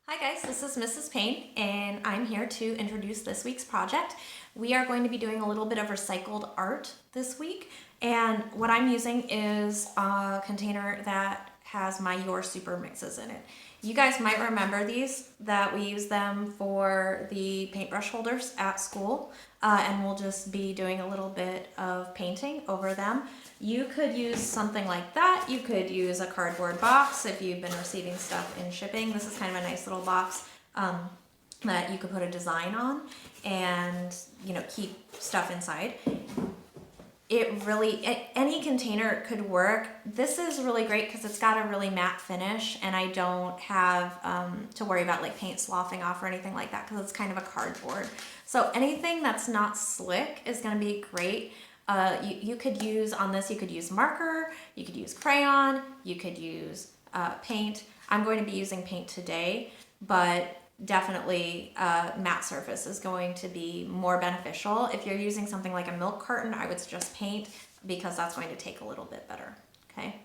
Hi guys, this is Mrs. Payne and I'm here to introduce this week's project. We are going to be doing a little bit of recycled art this week, and what I'm using is a container that has my Your Super mixes in it. You guys might remember these, that we use them for the paintbrush holders at school, and we'll just be doing a little bit of painting over them. You could use something like that. You could use a cardboard box if you've been receiving stuff in shipping. This is kind of a nice little box that you could put a design on and keep stuff inside. Any container could work. This is really great because it's got a really matte finish and I don't have to worry about like paint sloughing off or anything like that because it's kind of a cardboard. So anything that's not slick is going to be great. You could use on this, you could use marker, you could use crayon, you could use paint. I'm going to be using paint today, but definitely matte surface is going to be more beneficial. If you're using something like a milk carton, I would suggest paint because that's going to take a little bit better. Okay,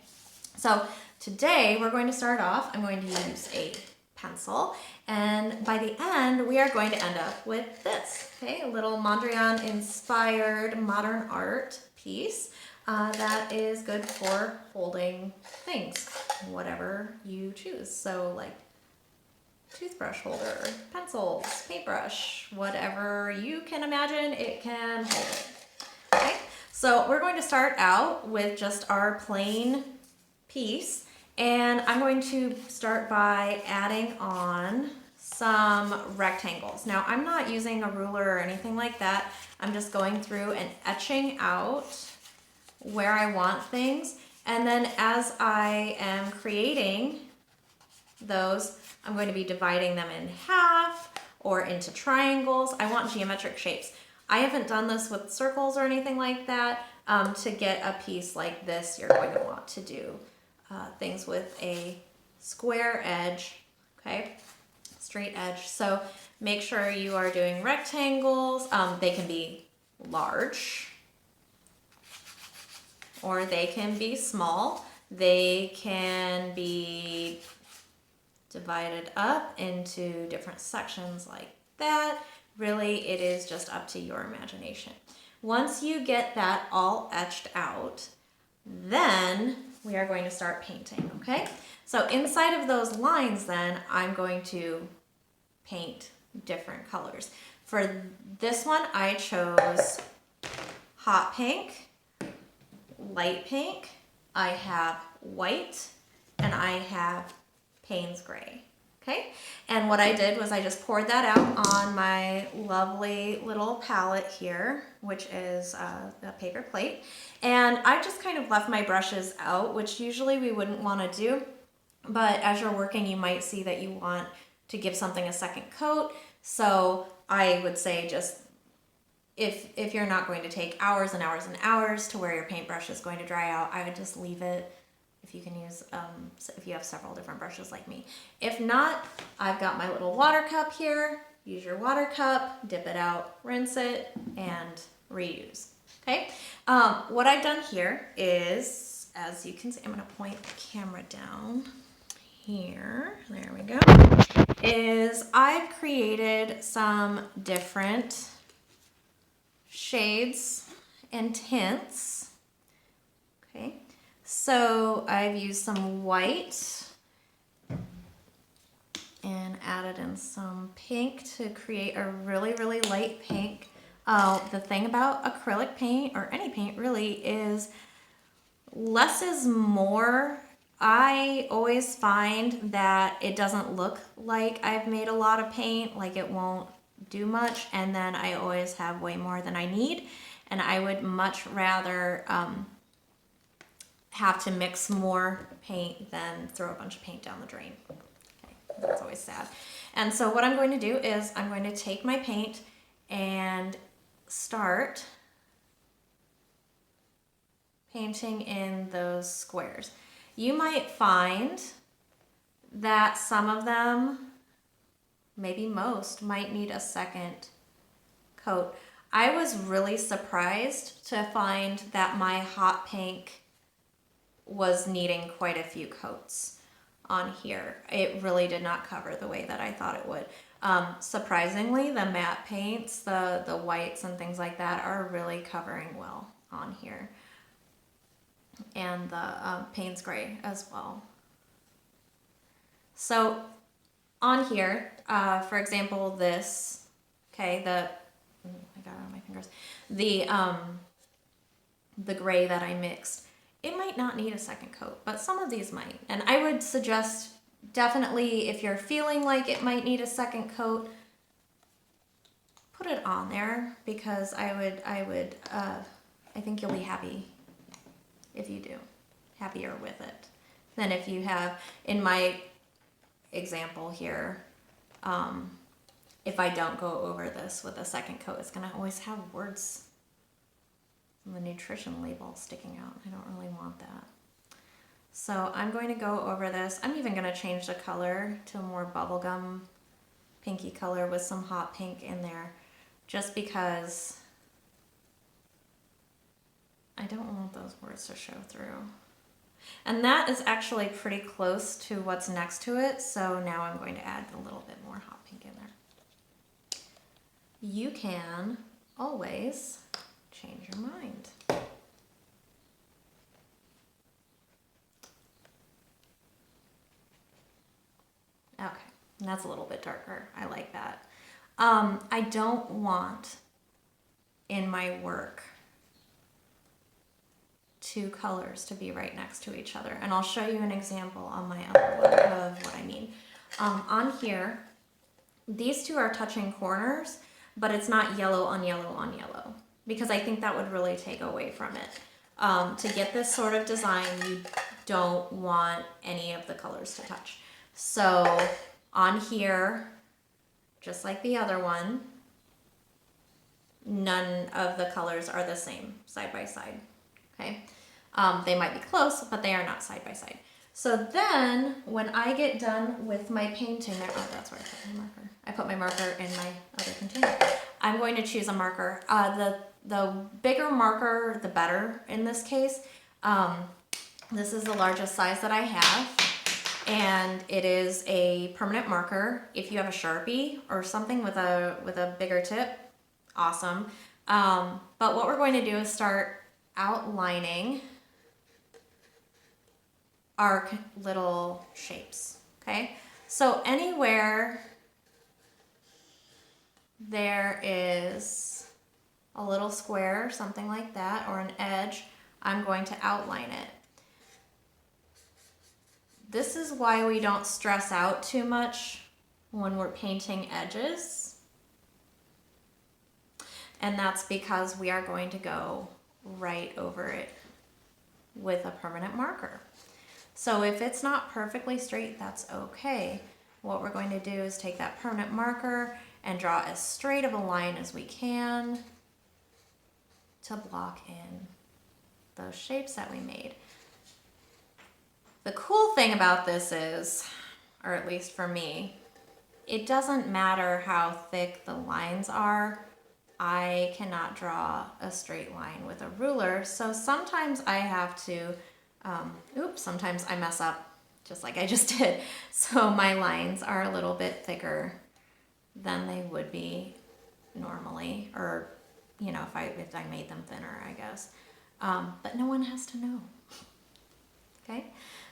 so today we're going to start off, I'm going to use a pencil, and by the end we are going to end up with this, okay, a little Mondrian inspired modern art piece that is good for holding things, whatever you choose. So like toothbrush holder, pencils, paintbrush, whatever you can imagine, it can hold it. Okay, so we're going to start out with just our plain piece, and I'm going to start by adding on some rectangles. Now I'm not using a ruler or anything like that. I'm just going through and etching out where I want things, and then as I am creating those, I'm going to be dividing them in half or into triangles. I want geometric shapes. I haven't done this with circles or anything like that. To get a piece like this, you're going to want to do things with a square edge, okay, straight edge. So make sure you are doing rectangles. They can be large or they can be small. They can be divided up into different sections like that. Really, it is just up to your imagination. Once you get that all etched out, then we are going to start painting, okay? So inside of those lines then, I'm going to paint different colors. For this one, I chose hot pink, light pink, I have white, and I have Payne's Gray, okay? And what I did was I just poured that out on my lovely little palette here, which is a paper plate. And I just kind of left my brushes out, which usually we wouldn't want to do. But as you're working, you might see that you want to give something a second coat. So I would say just, if you're not going to take hours and hours and hours to where your paintbrush is going to dry out, I would just leave it. If you can use, if you have several different brushes like me. If not, I've got my little water cup here. Use your water cup, dip it out, rinse it, and reuse, okay? What I've done here is, as you can see, I'm gonna point the camera down here, there we go, is I've created some different shades and tints, okay? So I've used some white and added in some pink to create a really, really light pink. The thing about acrylic paint, or any paint really, is less is more. I always find that it doesn't look like I've made a lot of paint, like it won't do much, and then I always have way more than I need, and I would much rather have to mix more paint than throw a bunch of paint down the drain. Okay, that's always sad. And so what I'm going to do is I'm going to take my paint and start painting in those squares. You might find that some of them, maybe most, might need a second coat. I was really surprised to find that my hot pink was needing quite a few coats. on here. It really did not cover the way that I thought it would. Surprisingly, the matte paints, the whites and things like that are really covering well on here. And the Payne's Gray as well. So on here, for example, this, okay, I got it on my fingers, the gray that I mixed, it might not need a second coat, but some of these might. And I would suggest definitely, if you're feeling like it might need a second coat, put it on there, because I think you'll be happy if you do, happier with it than if you have, in my example here, if I don't go over this with a second coat, it's gonna always have words on the nutrition label sticking out. I don't really want that. So I'm going to go over this. I'm even gonna change the color to a more bubblegum pinky color with some hot pink in there, just because I don't want those words to show through. And that is actually pretty close to what's next to it, so now I'm going to add a little bit more hot pink in there. You can always change your mind. Okay, that's a little bit darker. I like that. I don't want in my work two colors to be right next to each other. And I'll show you an example on my envelope of what I mean. On here, these two are touching corners, but it's not yellow on yellow on yellow, because I think that would really take away from it. To get this sort of design, you don't want any of the colors to touch. So on here, just like the other one, none of the colors are the same side by side, okay? They might be close, but they are not side by side. So then when I get done with my painting, oh, that's where I put my marker. I put my marker in my other container. I'm going to choose a marker. The bigger marker, the better in this case. This is the largest size that I have, and it is a permanent marker. If you have a Sharpie or something with a bigger tip, awesome. But what we're going to do is start outlining our little shapes, okay? So anywhere there is a little square, something like that, or an edge, I'm going to outline it. This is why we don't stress out too much when we're painting edges. And that's because we are going to go right over it with a permanent marker. So if it's not perfectly straight, that's okay. What we're going to do is take that permanent marker and draw as straight of a line as we can to block in those shapes that we made. The cool thing about this is, or at least for me, it doesn't matter how thick the lines are. I cannot draw a straight line with a ruler, so sometimes I have to, sometimes I mess up, just like I just did. So my lines are a little bit thicker than they would be normally, or, you know, if I made them thinner, I guess. But no one has to know, okay?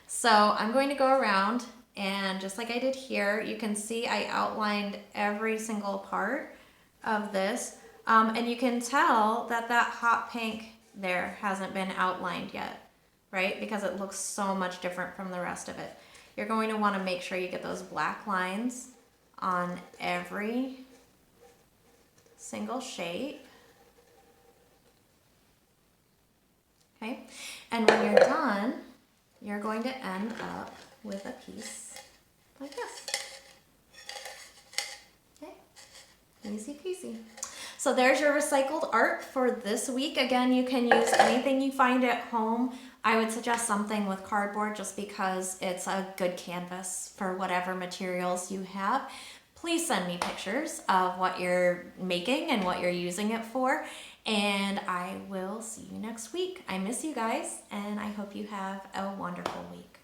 So I'm going to go around, and just like I did here, you can see I outlined every single part of this. And you can tell that that hot pink there hasn't been outlined yet, right? Because it looks so much different from the rest of it. You're going to want to make sure you get those black lines on every single shape. Okay? And when you're done, you're going to end up with a piece like this. Okay? Easy peasy. So there's your recycled art for this week. Again, you can use anything you find at home. I would suggest something with cardboard just because it's a good canvas for whatever materials you have. Please send me pictures of what you're making and what you're using it for. And I will see you next week. I miss you guys, and I hope you have a wonderful week.